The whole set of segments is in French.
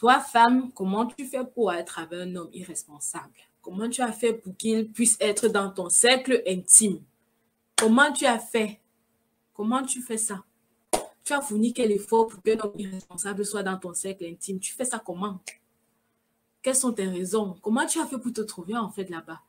Toi, femme, comment tu fais pour être avec un homme irresponsable? Comment tu as fait pour qu'il puisse être dans ton cercle intime? Comment tu as fait? Comment tu fais ça? Tu as fourni quel effort pour qu'un homme irresponsable soit dans ton cercle intime? Tu fais ça comment? Quelles sont tes raisons? Comment tu as fait pour te trouver en fait là-bas?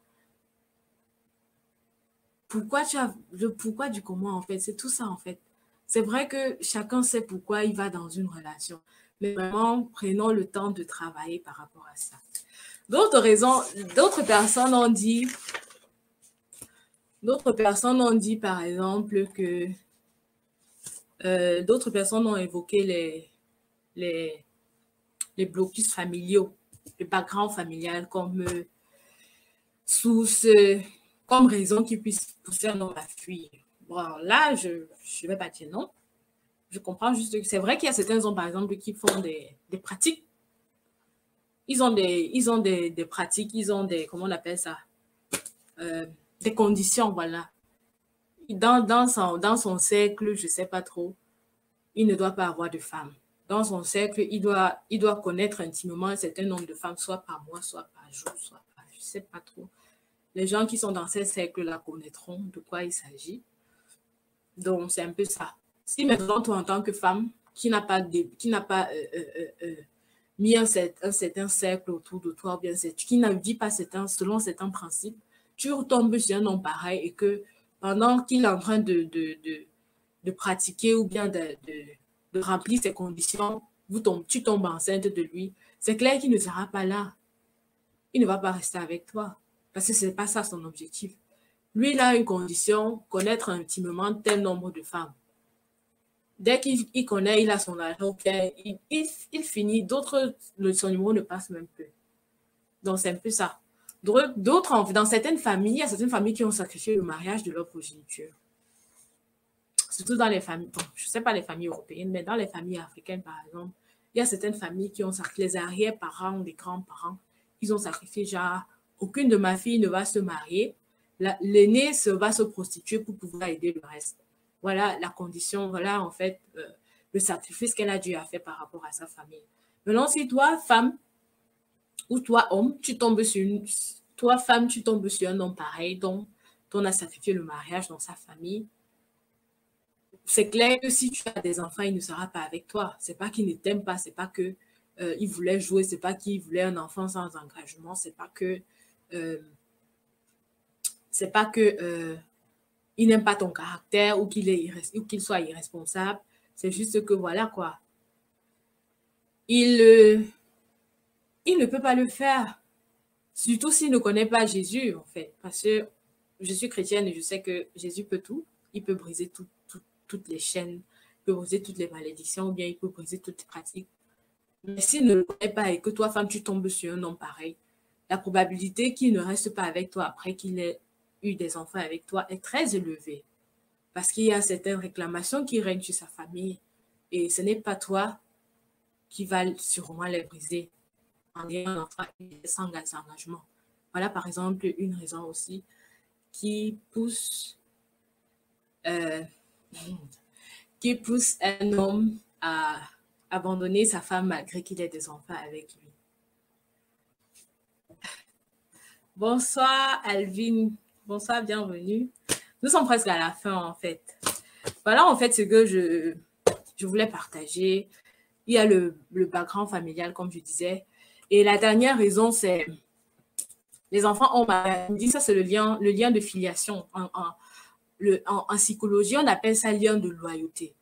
Le pourquoi du comment en fait? C'est tout ça en fait. C'est vrai que chacun sait pourquoi il va dans une relation. Mais vraiment, prenons le temps de travailler par rapport à ça. D'autres raisons, d'autres personnes ont dit par exemple que d'autres personnes ont évoqué les blocus familiaux, le background familial comme source, comme raison qui puisse pousser un homme à fuir. Bon, là, je ne vais pas dire non. Je comprends juste que c'est vrai qu'il y a certains hommes, par exemple, qui font des pratiques. Ils ont des pratiques, ils ont des, comment on appelle ça, des conditions, voilà. Dans son cercle, je ne sais pas trop, il ne doit pas avoir de femme. Dans son cercle, il doit connaître intimement un certain nombre de femmes, soit par mois, soit par jour, soit par, je ne sais pas trop. Les gens qui sont dans ces cercles-là connaîtront de quoi il s'agit. Donc, c'est un peu ça. Si maintenant, toi, en tant que femme, qui n'a pas mis un certain cercle autour de toi, ou bien qui ne vit pas selon certains principes, tu retombes sur un homme pareil et que pendant qu'il est en train de pratiquer ou bien de remplir ses conditions, tu tombes enceinte de lui, c'est clair qu'il ne sera pas là. Il ne va pas rester avec toi parce que ce n'est pas ça son objectif. Lui, il a une condition, connaître intimement tel nombre de femmes. Dès qu'il connaît, il a son argent, il finit, son numéro ne passe même plus. Donc, c'est un peu ça. Dans certaines familles, il y a certaines familles qui ont sacrifié le mariage de leur progéniture. Surtout dans les familles, bon, je ne sais pas les familles européennes, mais dans les familles africaines, par exemple, il y a certaines familles qui ont sacrifié les arrière-parents, les grands-parents, ils ont sacrifié, genre, aucune de ma fille ne va se marier, l'aînée va se prostituer pour pouvoir aider le reste. Voilà la condition, voilà en fait le sacrifice qu'elle a dû faire par rapport à sa famille. Maintenant, si toi, femme, ou toi, homme, toi, femme, tu tombes sur un homme pareil, dont on a sacrifié le mariage dans sa famille, c'est clair que si tu as des enfants, il ne sera pas avec toi. C'est pas qu'il ne t'aime pas, c'est pas que il voulait jouer, c'est pas qu'il voulait un enfant sans engagement, c'est pas que il n'aime pas ton caractère ou qu'il soit irresponsable. C'est juste que voilà quoi. Il ne peut pas le faire. Surtout s'il ne connaît pas Jésus, en fait. Parce que je suis chrétienne et je sais que Jésus peut tout. Il peut briser toutes les chaînes, il peut briser toutes les malédictions, ou bien il peut briser toutes les pratiques. Mais s'il ne le connaît pas et que toi, femme, tu tombes sur un homme pareil, la probabilité qu'il ne reste pas avec toi après qu'il ait eu des enfants avec toi est très élevée. Parce qu'il y a certaines réclamations qui règnent sur sa famille. Et ce n'est pas toi qui va sûrement les briser en ayant un enfant sans engagement. Voilà, par exemple, une raison aussi qui pousse un homme à abandonner sa femme malgré qu'il ait des enfants avec lui. Bonsoir, Alvin. Bonsoir, bienvenue. Nous sommes presque à la fin, en fait. Voilà, en fait, ce que je voulais partager. Il y a le background familial, comme je disais. Et la dernière raison, c'est les enfants ont... On dit ça, c'est le lien de filiation. En psychologie, on appelle ça lien de loyauté.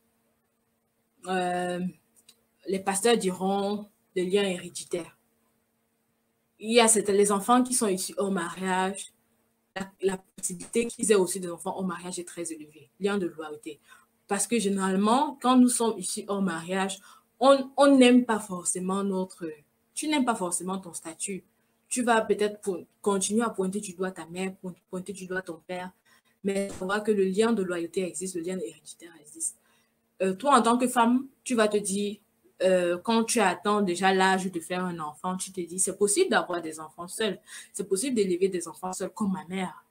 Les pasteurs diront le lien héréditaire. Il y a les enfants qui sont issus au mariage. La possibilité qu'ils aient aussi des enfants au mariage est très élevée. Lien de loyauté. Parce que généralement, quand nous sommes issus au mariage, on n'aime pas forcément tu n'aimes pas forcément ton statut. Tu vas peut-être continuer à pointer du doigt ta mère, pointer du doigt ton père, mais on voit que le lien de loyauté existe, le lien héréditaire existe. Toi, en tant que femme, tu vas te dire, quand tu attends déjà l'âge de faire un enfant, tu te dis, c'est possible d'avoir des enfants seuls. C'est possible d'élever des enfants seuls comme ma mère.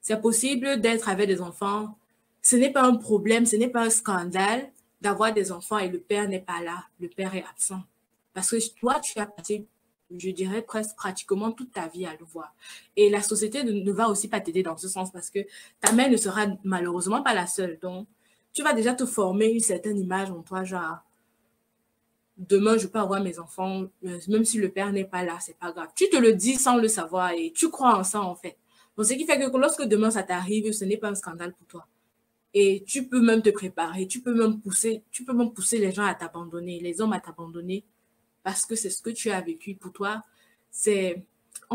C'est possible d'être avec des enfants. Ce n'est pas un problème, ce n'est pas un scandale d'avoir des enfants et le père n'est pas là, le père est absent. Parce que toi, tu as passé, je dirais, presque pratiquement toute ta vie à le voir. Et la société ne va aussi pas t'aider dans ce sens parce que ta mère ne sera malheureusement pas la seule. Donc, tu vas déjà te former une certaine image en toi, genre, demain, je peux avoir mes enfants, même si le père n'est pas là, c'est pas grave. Tu te le dis sans le savoir et tu crois en ça, en fait. Donc, ce qui fait que lorsque demain ça t'arrive, ce n'est pas un scandale pour toi. Et tu peux même te préparer, tu peux même pousser les gens à t'abandonner, les hommes à t'abandonner, parce que c'est ce que tu as vécu pour toi. C'est,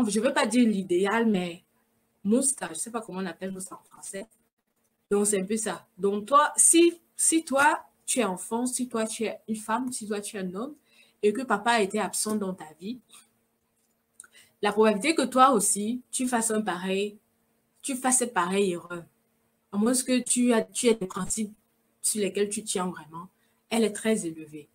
je ne veux pas dire l'idéal, mais Mouska, je ne sais pas comment on appelle Mouska en français. Donc, c'est un peu ça. Donc, toi, si toi, tu es enfant, si toi, tu es une femme, si toi, tu es un homme, et que papa a été absent dans ta vie, la probabilité que toi aussi, tu fasses cette pareille erreur, à moins que tu aies des principes sur lesquels tu tiens vraiment, elle est très élevée.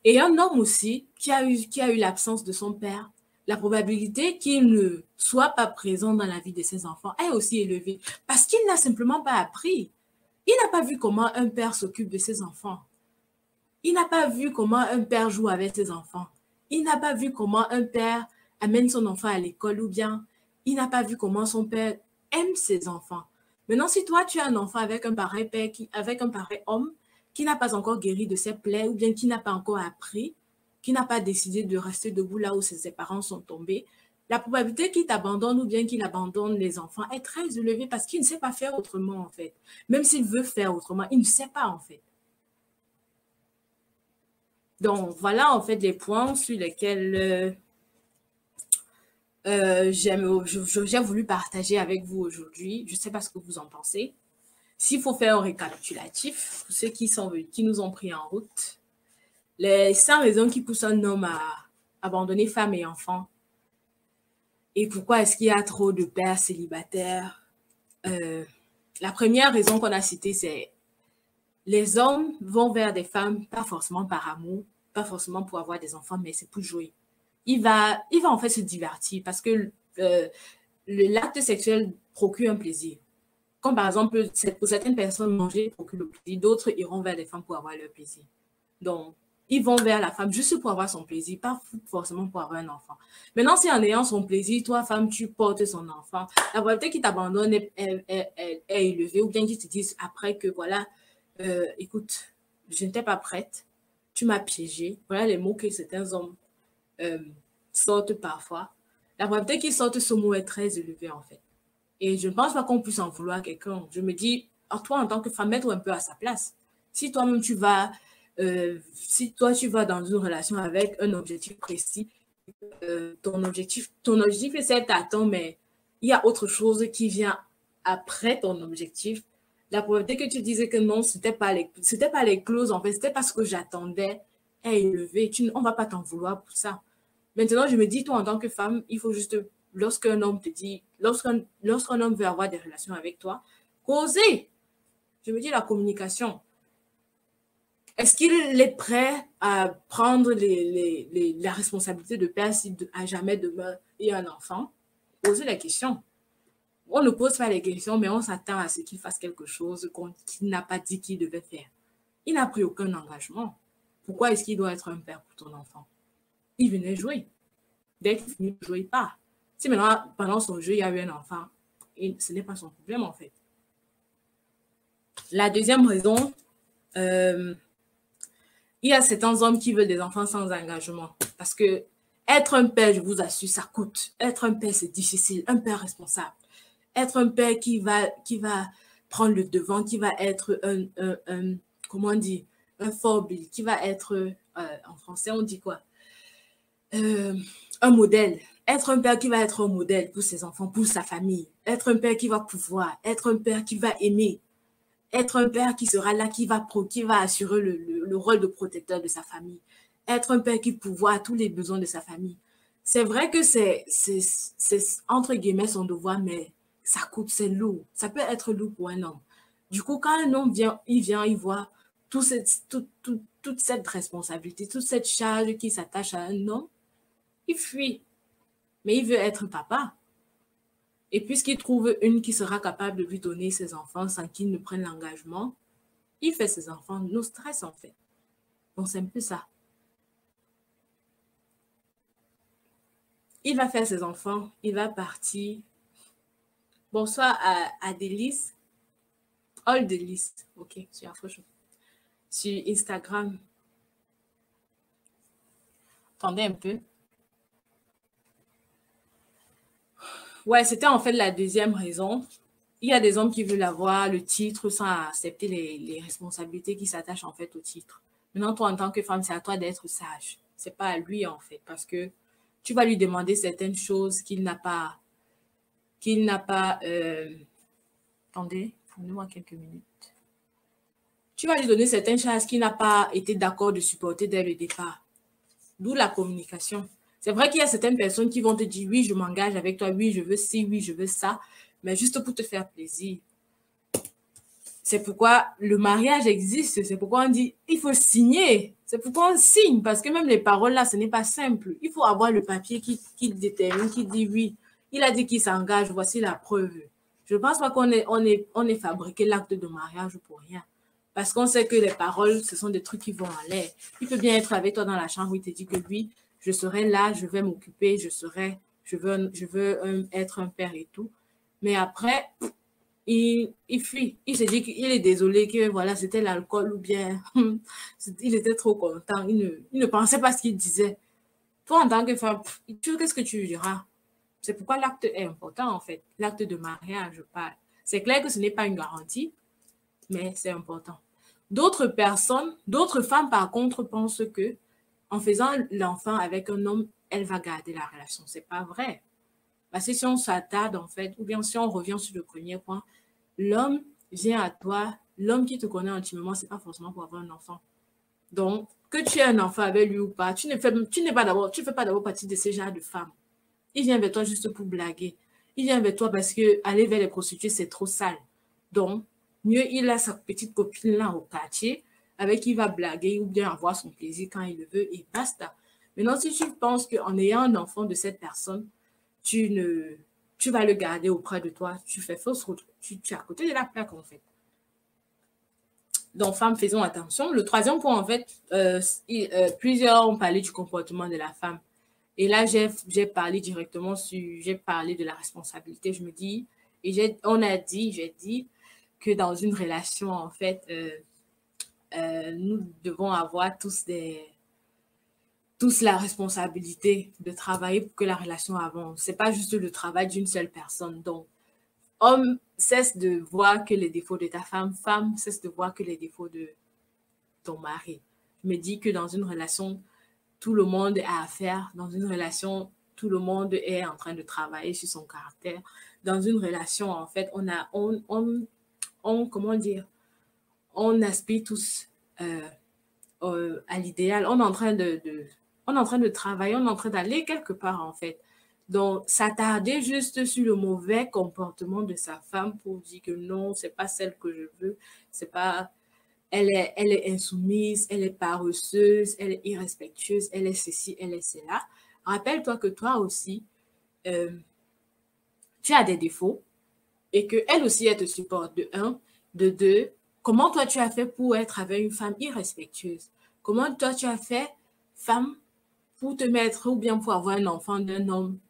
Et un homme aussi qui a eu l'absence de son père, la probabilité qu'il ne soit pas présent dans la vie de ses enfants est aussi élevée parce qu'il n'a simplement pas appris. Il n'a pas vu comment un père s'occupe de ses enfants. Il n'a pas vu comment un père joue avec ses enfants. Il n'a pas vu comment un père amène son enfant à l'école ou bien il n'a pas vu comment son père aime ses enfants. Maintenant, si toi, tu as un enfant avec un pareil père, avec un pareil homme qui n'a pas encore guéri de ses plaies ou bien qui n'a pas encore appris, qui n'a pas décidé de rester debout là où ses parents sont tombés, la probabilité qu'il t'abandonne ou bien qu'il abandonne les enfants est très élevée parce qu'il ne sait pas faire autrement en fait. Même s'il veut faire autrement, il ne sait pas en fait. Donc, voilà en fait les points sur lesquels j'ai voulu partager avec vous aujourd'hui. Je ne sais pas ce que vous en pensez. S'il faut faire un récapitulatif, pour ceux qui nous ont pris en route, les 5 raisons qui poussent un homme à abandonner femme et enfant, et pourquoi est-ce qu'il y a trop de pères célibataires. La première raison qu'on a citée, c'est les hommes vont vers des femmes, pas forcément par amour, pas forcément pour avoir des enfants, mais c'est pour jouer. Il va en fait se divertir parce que l'acte sexuel procure un plaisir. Comme par exemple, pour certaines personnes, manger procure le plaisir, d'autres iront vers des femmes pour avoir leur plaisir. Donc, ils vont vers la femme juste pour avoir son plaisir, pas forcément pour avoir un enfant. Maintenant, si en ayant son plaisir, toi, femme, tu portes son enfant, la probabilité qu'il t'abandonne est élevée, ou bien qu'ils te disent après que, voilà, écoute, je n'étais pas prête, tu m'as piégé. Voilà les mots que certains hommes sortent parfois. La probabilité qu'ils sortent ce mot est très élevée, en fait. Et je ne pense pas qu'on puisse en vouloir à quelqu'un. Je me dis, toi, en tant que femme, mets-toi un peu à sa place. Si toi-même, si toi, tu vas dans une relation avec un objectif précis, ton objectif est certes atteint, mais il y a autre chose qui vient après ton objectif. La probabilité que tu disais que non, c'était pas les clauses, en fait, c'était pas ce que j'attendais, est élevée. On va pas t'en vouloir pour ça. Maintenant, je me dis, toi, en tant que femme, il faut juste, lorsqu'un homme te dit, lorsqu'un homme veut avoir des relations avec toi, causer. Je me dis, la communication. Est-ce qu'il est prêt à prendre la responsabilité de père si à jamais demain il y a un enfant? Poser la question. On ne pose pas les questions, mais on s'attend à ce qu'il fasse quelque chose qu'il n'a pas dit qu'il devait faire. Il n'a pris aucun engagement. Pourquoi est-ce qu'il doit être un père pour ton enfant? Il venait jouer. Dès qu'il finit de jouer, il part. Si maintenant, pendant son jeu, il y a eu un enfant, ce n'est pas son problème en fait. La deuxième raison, il y a certains hommes qui veulent des enfants sans engagement. Parce que être un père, je vous assure, ça coûte. Être un père, c'est difficile. Un père responsable. Être un père qui va prendre le devant, qui va être comment on dit, un forbil, qui va être, en français, on dit quoi? Un modèle. Être un père qui va être un modèle pour ses enfants, pour sa famille. Être un père qui va pouvoir. Être un père qui va aimer. Être un père qui sera là, qui va assurer le rôle de protecteur de sa famille. Être un père qui pourvoit tous les besoins de sa famille. C'est vrai que c'est entre guillemets son devoir, mais ça coûte, c'est lourd. Ça peut être lourd pour un homme. Du coup, quand un homme vient, il voit toute cette responsabilité, toute cette charge qui s'attache à un homme, il fuit. Mais il veut être papa. Et puisqu'il trouve une qui sera capable de lui donner ses enfants sans qu'il ne prenne l'engagement, il fait ses enfants no stress en fait. Donc c'est un peu ça. Il va faire ses enfants, il va partir. Bonsoir à Adélis. All Delis. Ok, sur Sur Instagram. Attendez un peu. Ouais, c'était en fait la deuxième raison. Il y a des hommes qui veulent avoir le titre sans accepter les responsabilités qui s'attachent en fait au titre. Maintenant, toi, en tant que femme, c'est à toi d'être sage. C'est pas à lui, en fait, parce que tu vas lui demander certaines choses qu'il n'a pas. Attendez, donnez-moi quelques minutes. Tu vas lui donner certaines choses qu'il n'a pas été d'accord de supporter dès le départ. D'où la communication. C'est vrai qu'il y a certaines personnes qui vont te dire oui, je m'engage avec toi, oui, je veux ci, oui, je veux ça, mais juste pour te faire plaisir. C'est pourquoi le mariage existe, c'est pourquoi on dit il faut signer, c'est pourquoi on signe, parce que même les paroles là, ce n'est pas simple. Il faut avoir le papier qui détermine, qui dit oui, il a dit qu'il s'engage, voici la preuve. Je ne pense pas qu'on est fabriqué l'acte de mariage pour rien. Parce qu'on sait que les paroles, ce sont des trucs qui vont en l'air. Il peut bien être avec toi dans la chambre, il te dit que lui, je serai là, je vais m'occuper, je veux être un père et tout. Mais après, il fuit. Il se dit qu'il est désolé, que voilà, c'était l'alcool ou bien il était trop content. Il ne pensait pas ce qu'il disait. Toi, en tant que femme, qu'est-ce que tu diras? C'est pourquoi l'acte est important, en fait. L'acte de mariage, je parle. C'est clair que ce n'est pas une garantie, mais c'est important. D'autres personnes, d'autres femmes, par contre, pensent que en faisant l'enfant avec un homme, elle va garder la relation. C'est pas vrai. Parce que si on s'attarde, en fait, ou bien si on revient sur le premier point, l'homme vient à toi, l'homme qui te connaît intimement, c'est pas forcément pour avoir un enfant. Donc, que tu aies un enfant avec lui ou pas, tu ne fais pas d'abord partie de ces genres de femmes. Il vient vers toi juste pour blaguer. Il vient vers toi parce que aller vers les prostituées, c'est trop sale. Donc, mieux il a sa petite copine là au quartier avec qui il va blaguer ou bien avoir son plaisir quand il le veut et basta. Maintenant, si tu penses qu'en ayant un enfant de cette personne, tu vas le garder auprès de toi, tu fais fausse route. Tu es à côté de la plaque, en fait. Donc, femmes, faisons attention. Le troisième point, en fait, plusieurs ont parlé du comportement de la femme. Et là, j'ai parlé directement j'ai parlé de la responsabilité. Je me dis, et j'ai dit que dans une relation, en fait, nous devons avoir tous la responsabilité de travailler pour que la relation avance. C'est pas juste le travail d'une seule personne. Donc, homme, cesse de voir que les défauts de ta femme, femme, cesse de voir que les défauts de ton mari. Je me dis que dans une relation, tout le monde a affaire. Dans une relation, tout le monde est en train de travailler sur son caractère. Dans une relation, en fait, comment dire, on aspire tous à l'idéal. On est en train de travailler, on est en train d'aller quelque part, en fait. Donc, s'attarder juste sur le mauvais comportement de sa femme pour dire que non, c'est pas celle que je veux, c'est pas, elle est insoumise, elle est paresseuse, elle est irrespectueuse, elle est ceci, elle est cela. Rappelle-toi que toi aussi, tu as des défauts et qu'elle aussi, elle te supporte de un. De deux, comment toi tu as fait pour être avec une femme irrespectueuse? Comment toi tu as fait, femme, pour te mettre ou bien pour avoir un enfant d'un homme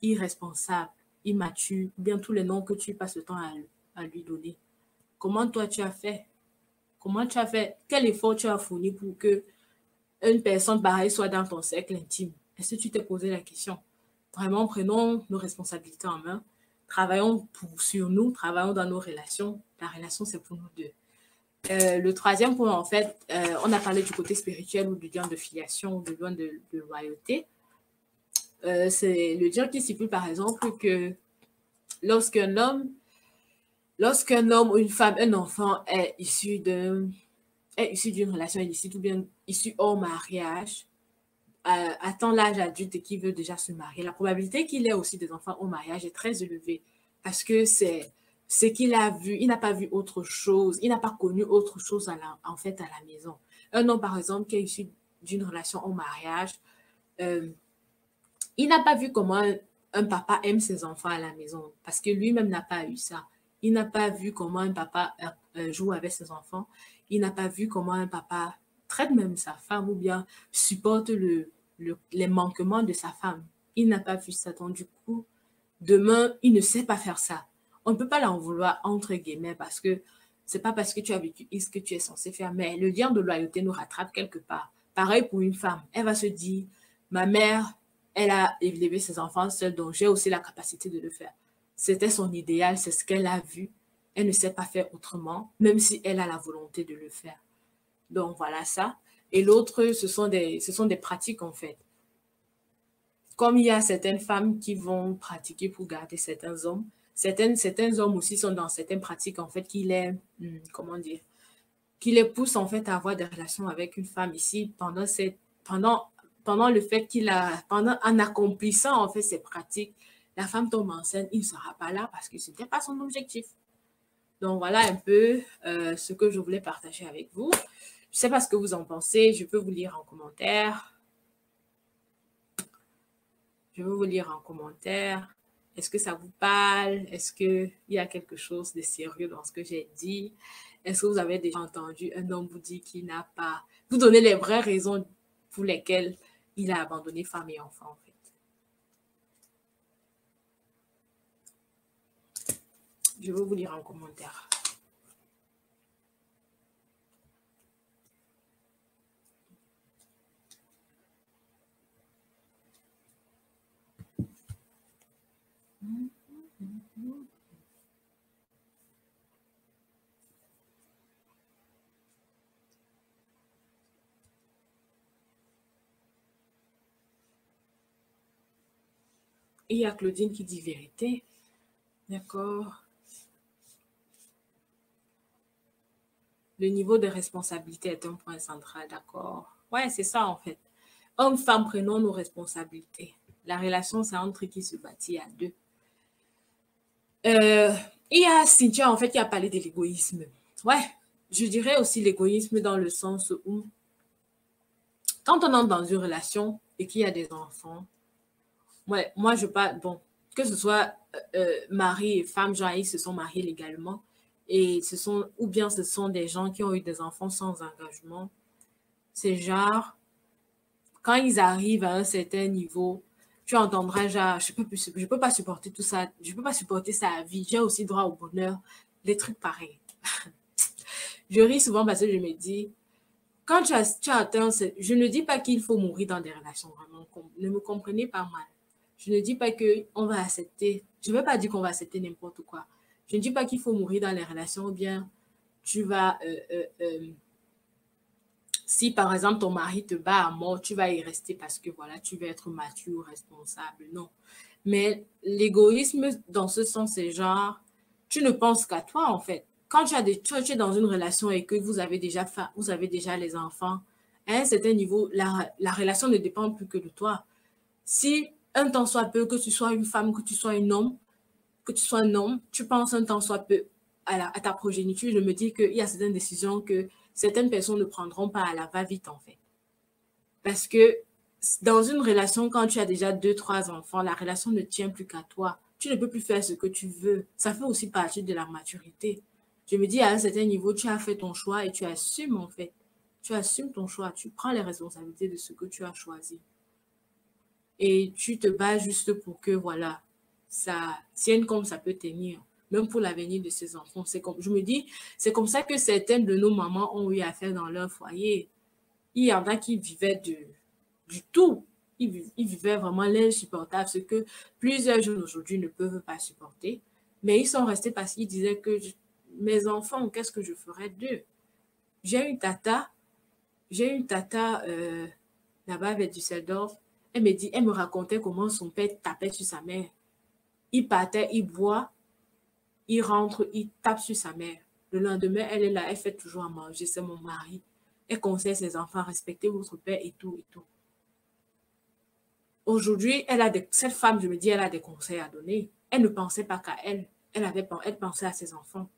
irresponsable, immature, ou bien tous les noms que tu passes le temps à lui donner? Comment toi tu as fait? Comment tu as fait? Quel effort tu as fourni pour que une personne pareille soit dans ton cercle intime? Est-ce que tu t'es posé la question? Vraiment, prenons nos responsabilités en main. Travaillons sur nous, travaillons dans nos relations. La relation, c'est pour nous deux. Le troisième point, en fait, on a parlé du côté spirituel ou du lien de filiation ou du lien de loyauté. C'est le lien qui stipule, par exemple, que lorsqu'un homme ou une femme, un enfant est issu d'une relation illicite ou bien issu hors mariage, atteint l'âge adulte et qui veut déjà se marier, la probabilité qu'il ait aussi des enfants au mariage est très élevée parce que c'est ce qu'il a vu, il n'a pas vu autre chose, il n'a pas connu autre chose en fait à la maison. Un homme, par exemple, qui est issu d'une relation au mariage, il n'a pas vu comment un papa aime ses enfants à la maison parce que lui-même n'a pas eu ça. Il n'a pas vu comment un papa joue avec ses enfants. Il n'a pas vu comment un papa traite même sa femme ou bien supporte les manquements de sa femme. il n'a pas vu ça. Donc, du coup, demain, il ne sait pas faire ça. On ne peut pas l'en vouloir, entre guillemets, parce que c'est pas parce que tu as vécu X que tu es censé faire. Mais le lien de loyauté nous rattrape quelque part. Pareil pour une femme. Elle va se dire, ma mère, elle a élevé ses enfants seule, donc j'ai aussi la capacité de le faire. C'était son idéal, c'est ce qu'elle a vu. Elle ne sait pas faire autrement, même si elle a la volonté de le faire. Donc, voilà ça. Et l'autre, ce sont des pratiques, en fait. Comme il y a certaines femmes qui vont pratiquer pour garder certains hommes, certains hommes aussi sont dans certaines pratiques, en fait, comment dire, qui les poussent, en fait, à avoir des relations avec une femme ici pendant, pendant le fait en accomplissant, en fait, ces pratiques, la femme tombe enceinte, il ne sera pas là parce que ce n'était pas son objectif. Donc, voilà un peu ce que je voulais partager avec vous. Je ne sais pas ce que vous en pensez. Je peux vous lire en commentaire. Je veux vous lire en commentaire. Est-ce que ça vous parle? Est-ce qu'il y a quelque chose de sérieux dans ce que j'ai dit? Est-ce que vous avez déjà entendu un homme vous dire qu'il n'a pas... Vous donnez les vraies raisons pour lesquelles il a abandonné femme et enfant, en fait. Je veux vous lire en commentaire. Il y a Claudine qui dit vérité. D'accord. Le niveau de responsabilité est un point central, d'accord. Ouais, c'est ça en fait. Hommes, femmes, prenons nos responsabilités. La relation, c'est un truc qui se bâtit à deux. Il y a Cynthia en fait qui a parlé de l'égoïsme. Ouais, je dirais aussi l'égoïsme dans le sens où quand on entre dans une relation et qu'il y a des enfants, ouais, moi je parle, bon, que ce soit mari et femme, genre ils se sont mariés légalement et ou bien ce sont des gens qui ont eu des enfants sans engagement. C'est genre, quand ils arrivent à un certain niveau, tu entendras genre, je peux pas supporter tout ça, je peux pas supporter ça à vie, j'ai aussi droit au bonheur, des trucs pareils. Je ris souvent parce que je me dis, quand tu as atteint, je ne dis pas qu'il faut mourir dans des relations, vraiment, ne me comprenez pas mal. Je ne dis pas qu'on va accepter, je ne veux pas dire qu'on va accepter n'importe quoi. Je ne dis pas qu'il faut mourir dans les relations ou bien tu vas, si par exemple ton mari te bat à mort, tu vas y rester parce que voilà, tu veux être mature, responsable. Non. Mais l'égoïsme, dans ce sens, c'est genre, tu ne penses qu'à toi en fait. Quand tu es dans une relation et que vous avez déjà les enfants, à un certain niveau, la relation ne dépend plus que de toi. Si un temps soit peu, que tu sois une femme, que tu sois un homme, tu penses un temps soit peu à ta progéniture, je me dis qu'il y a certaines décisions que certaines personnes ne prendront pas à la va-vite, en fait. Parce que dans une relation, quand tu as déjà 2, 3 enfants, la relation ne tient plus qu'à toi. Tu ne peux plus faire ce que tu veux. Ça fait aussi partie de la maturité. Je me dis, à un certain niveau, tu as fait ton choix et tu assumes, en fait. Tu assumes ton choix. Tu prends les responsabilités de ce que tu as choisi. Et tu te bats juste pour que, voilà, ça tienne comme ça peut tenir, même pour l'avenir de ses enfants. Je me dis, c'est comme ça que certaines de nos mamans ont eu à faire dans leur foyer. Il y en a qui vivaient du tout. Ils vivaient vraiment l'insupportable, ce que plusieurs jeunes aujourd'hui ne peuvent pas supporter. Mais ils sont restés parce qu'ils disaient que mes enfants, qu'est-ce que je ferais d'eux? J'ai une tata là-bas avec Düsseldorf. Elle me racontait comment son père tapait sur sa mère. Il partait, il boit, il rentre, il tape sur sa mère. Le lendemain, elle est là, elle fait toujours à manger, c'est mon mari. Elle conseille ses enfants, respectez votre père et tout, et tout. Aujourd'hui, cette femme, je me dis, elle a des conseils à donner. Elle ne pensait pas qu'à elle. Elle pensait à ses enfants.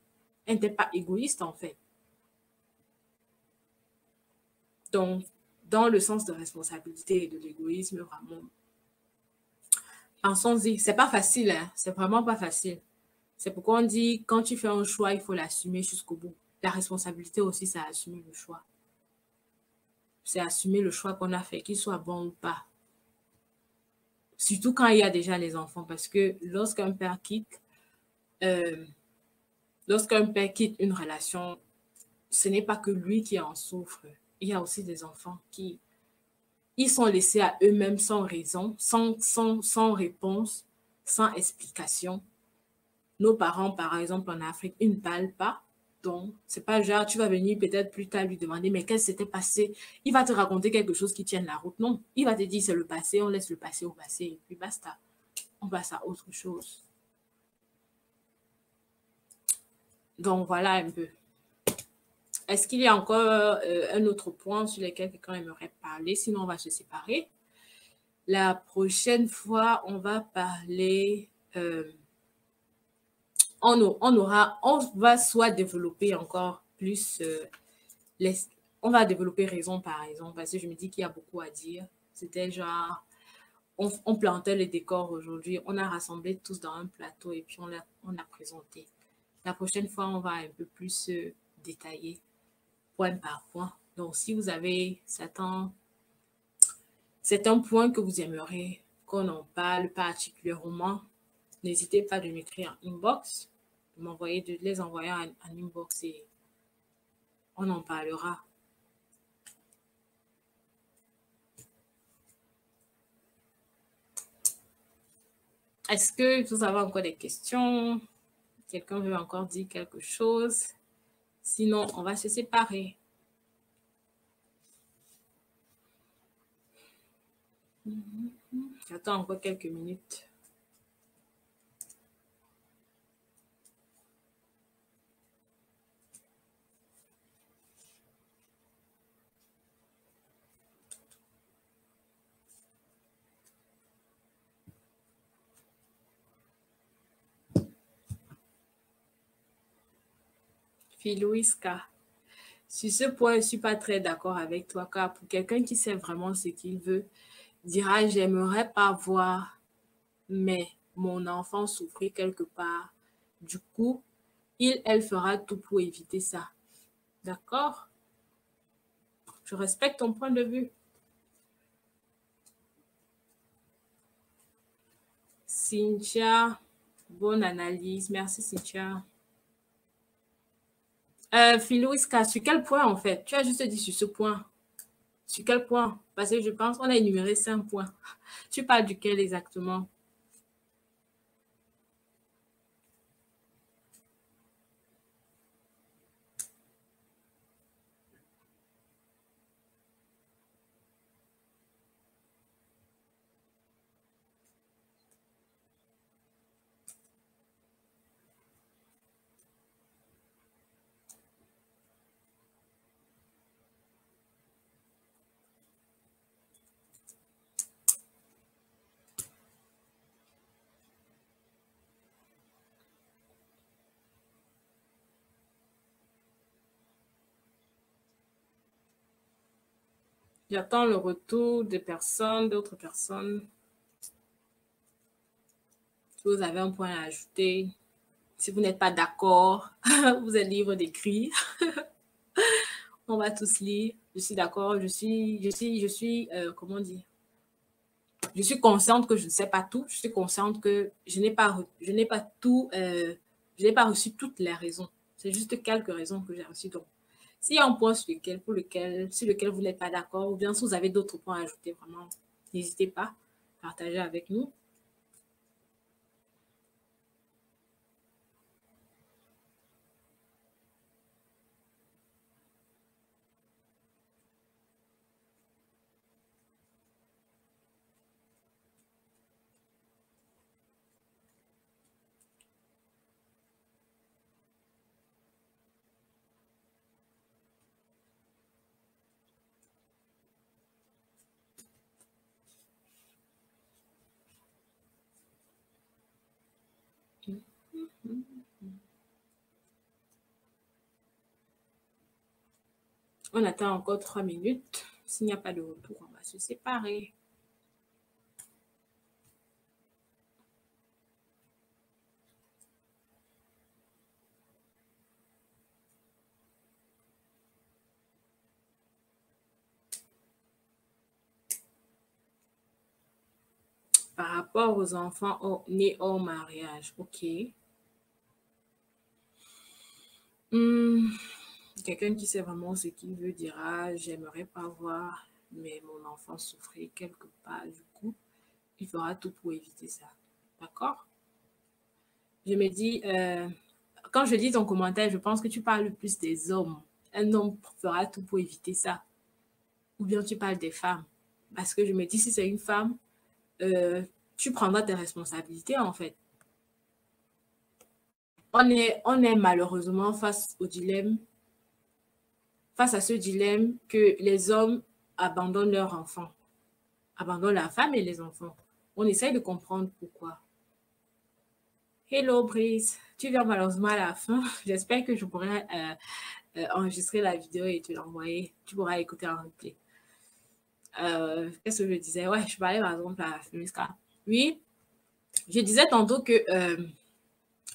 Elle n'était pas égoïste, en fait. Donc, dans le sens de responsabilité et de l'égoïsme, vraiment, pensons-y. C'est pas facile, hein? C'est vraiment pas facile. C'est pourquoi on dit, quand tu fais un choix, il faut l'assumer jusqu'au bout. La responsabilité aussi, c'est assumer le choix. C'est assumer le choix qu'on a fait, qu'il soit bon ou pas. Surtout quand il y a déjà les enfants, parce que euh, lorsqu'un père quitte une relation, ce n'est pas que lui qui en souffre. Il y a aussi des enfants qui ils sont laissés à eux-mêmes sans raison, sans réponse, sans explication. Nos parents, par exemple, en Afrique, ils ne parlent pas. Donc, c'est pas genre, tu vas venir peut-être plus tard lui demander, mais qu'est-ce qui s'était passé? Il va te raconter quelque chose qui tienne la route. Non, il va te dire, c'est le passé, on laisse le passé au passé, et puis basta. On passe à autre chose. Donc, voilà un peu. Est-ce qu'il y a encore un autre point sur lequel quelqu'un aimerait parler? Sinon, on va se séparer. La prochaine fois, on va parler... on va soit développer encore plus les, on va développer raison par raison parce que je me dis qu'il y a beaucoup à dire. C'était genre, on plantait les décors aujourd'hui, on a rassemblé tous dans un plateau et puis on a présenté. La prochaine fois, on va un peu plus détailler point par point. Donc, si vous avez certains points que vous aimeriez qu'on en parle particulièrement, n'hésitez pas de m'écrire en inbox, de les envoyer en inbox et on en parlera. Est-ce que vous avez encore des questions? Quelqu'un veut encore dire quelque chose? Sinon, on va se séparer. J'attends encore quelques minutes. Philouiska, sur ce point, je ne suis pas très d'accord avec toi, car pour quelqu'un qui sait vraiment ce qu'il veut, dira, j'aimerais pas voir mon enfant souffrir quelque part. Du coup, elle fera tout pour éviter ça. D'accord? Je respecte ton point de vue. Cynthia, bonne analyse. Merci, Cynthia. Philouiska, sur quel point en fait? Tu as juste dit sur ce point. Sur quel point? Parce que je pense qu'on a énuméré 5 points. Tu parles duquel exactement? J'attends le retour d'autres personnes. Si vous avez un point à ajouter, si vous n'êtes pas d'accord, vous êtes libre d'écrire. On va tous lire. Je suis d'accord. Comment dire? Je suis consciente que je ne sais pas tout. Je suis consciente que je n'ai pas tout, je n'ai pas reçu toutes les raisons. C'est juste quelques raisons que j'ai reçues. Donc, s'il y a un point sur lequel vous n'êtes pas d'accord, ou bien si vous avez d'autres points à ajouter, vraiment, n'hésitez pas à partager avec nous. On attend encore 3 minutes. S'il n'y a pas de retour, on va se séparer. par rapport aux enfants nés hors mariage. OK. Quelqu'un qui sait vraiment ce qu'il veut dira, j'aimerais pas voir mais mon enfant souffrir quelque part. Du coup, il fera tout pour éviter ça. D'accord? Je me dis, quand je lis ton commentaire, je pense que tu parles plus des hommes. Un homme fera tout pour éviter ça. Ou bien tu parles des femmes. Parce que je me dis, si c'est une femme, tu prendras tes responsabilités en fait. On est malheureusement face au dilemme, face à ce dilemme que les hommes abandonnent leurs enfants, abandonnent la femme et les enfants. On essaye de comprendre pourquoi. Hello Brice, tu viens malheureusement à la fin. J'espère que je pourrai enregistrer la vidéo et te l'envoyer. Tu pourras écouter en replay. Qu'est-ce que je disais? Ouais, je parlais par exemple à Femiska. Oui, je disais tantôt que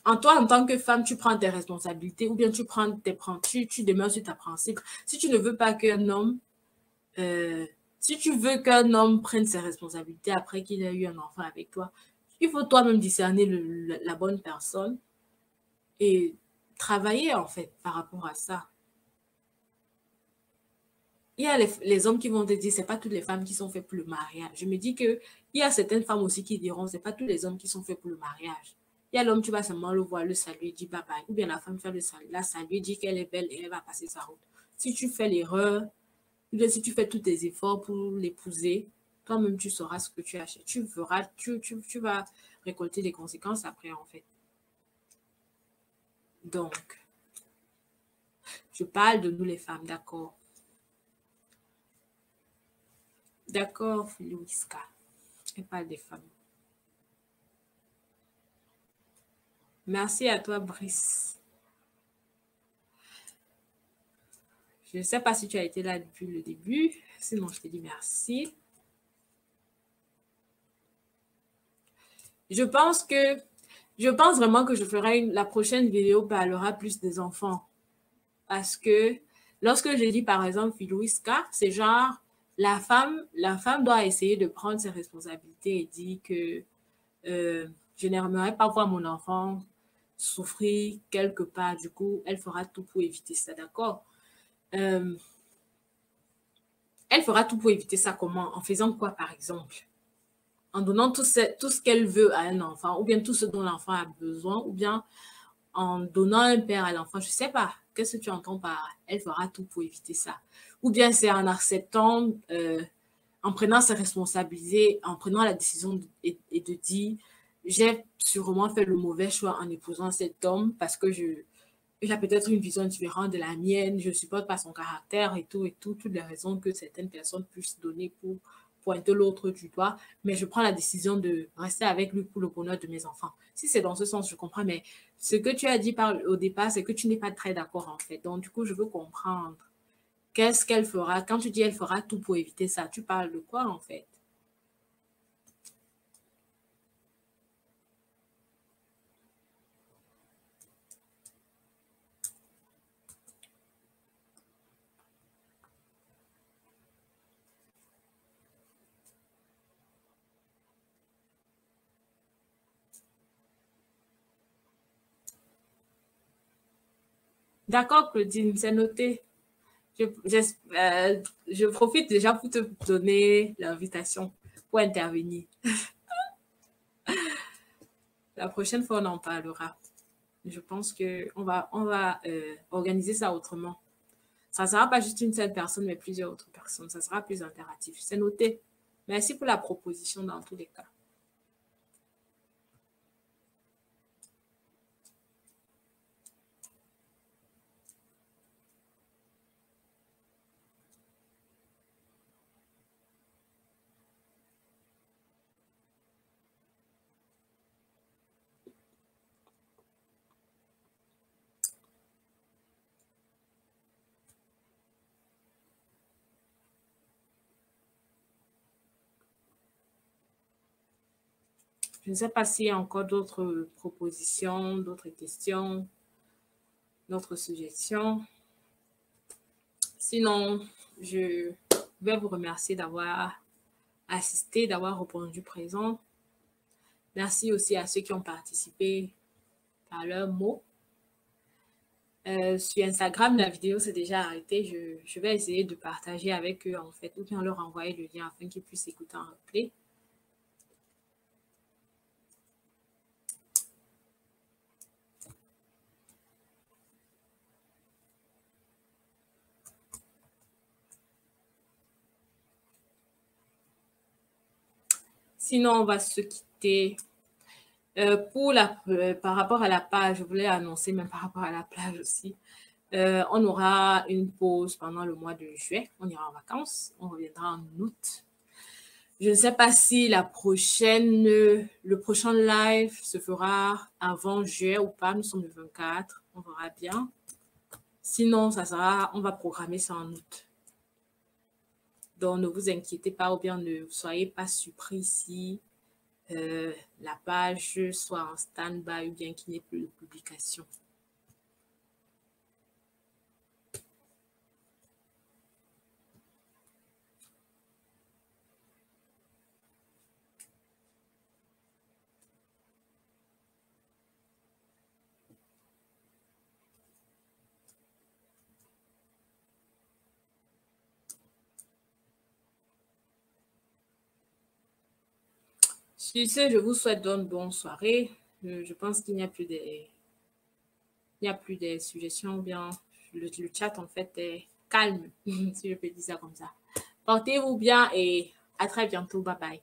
en toi, en tant que femme, tu prends tes responsabilités ou bien tu demeures sur ta principe. Si tu ne veux pas qu'un homme, si tu veux qu'un homme prenne ses responsabilités après qu'il ait eu un enfant avec toi, il faut toi-même discerner la bonne personne et travailler en fait par rapport à ça. Il y a les hommes qui vont te dire, c'est pas toutes les femmes qui sont faites pour le mariage. Je me dis que il y a certaines femmes aussi qui diront, c'est pas tous les hommes qui sont faits pour le mariage. Il y a l'homme, tu vas seulement le voir, le saluer, dire bye bye. Ou bien la femme fait le salut, la saluer, dit qu'elle est belle et elle va passer sa route. Si tu fais l'erreur, ou bien si tu fais tous tes efforts pour l'épouser, toi-même tu sauras ce que tu achètes. Tu vas récolter les conséquences après en fait. Donc, je parle de nous les femmes, d'accord? D'accord, Louiska. Je parle des femmes. Merci à toi, Brice. Je ne sais pas si tu as été là depuis le début. Sinon, je te dis merci. Je pense vraiment que je ferai la prochaine vidéo parlera plus des enfants. Parce que lorsque je dis par exemple Philouiska, c'est genre la femme doit essayer de prendre ses responsabilités et dire que je n'aimerais pas voir mon enfant souffrir quelque part. Du coup, elle fera tout pour éviter ça, d'accord? Elle fera tout pour éviter ça comment? En faisant quoi, par exemple? En donnant tout ce qu'elle veut à un enfant, ou bien tout ce dont l'enfant a besoin, ou bien en donnant un père à l'enfant, je ne sais pas. Qu'est-ce que tu entends par elle fera tout pour éviter ça? Ou bien c'est en acceptant, en prenant ses responsabilités, en prenant la décision et de dire, j'ai sûrement fait le mauvais choix en épousant cet homme parce que il a peut-être une vision différente de la mienne, je ne supporte pas son caractère et tout, toutes les raisons que certaines personnes puissent donner pour pointer l'autre du doigt, mais je prends la décision de rester avec lui pour le bonheur de mes enfants. Si c'est dans ce sens, je comprends, mais ce que tu as dit au départ, c'est que tu n'es pas très d'accord en fait. Donc, du coup, je veux comprendre qu'est-ce qu'elle fera. Quand tu dis elle fera tout pour éviter ça, tu parles de quoi en fait? D'accord, Claudine, c'est noté. Je profite déjà pour te donner l'invitation pour intervenir. La prochaine fois, on en parlera. Je pense qu'on va organiser ça autrement. Ça ne sera pas juste une seule personne, mais plusieurs autres personnes. Ça sera plus interactif. C'est noté. Merci pour la proposition dans tous les cas. Je ne sais pas s'il y a encore d'autres propositions, d'autres questions, d'autres suggestions. Sinon, je vais vous remercier d'avoir assisté, d'avoir répondu présent. Merci aussi à ceux qui ont participé par leurs mots. Sur Instagram, la vidéo s'est déjà arrêtée. Je vais essayer de partager avec eux, en fait, ou bien leur envoyer le lien afin qu'ils puissent écouter en replay. Sinon, on va se quitter. Par rapport à la page, je voulais annoncer, même par rapport à la plage aussi, on aura une pause pendant le mois de juillet. On ira en vacances. On reviendra en août. Je ne sais pas si le prochain live se fera avant juillet ou pas. Nous sommes le 24. On verra bien. Sinon, on va programmer ça en août. Donc, ne vous inquiétez pas ou bien ne soyez pas surpris si la page soit en stand-by ou bien qu'il n'y ait plus de publication. Sur ce, je vous souhaite une bonne soirée. Je pense qu'il n'y a plus des suggestions, ou bien le chat en fait est calme, si je peux dire ça comme ça. Portez-vous bien et à très bientôt. Bye bye.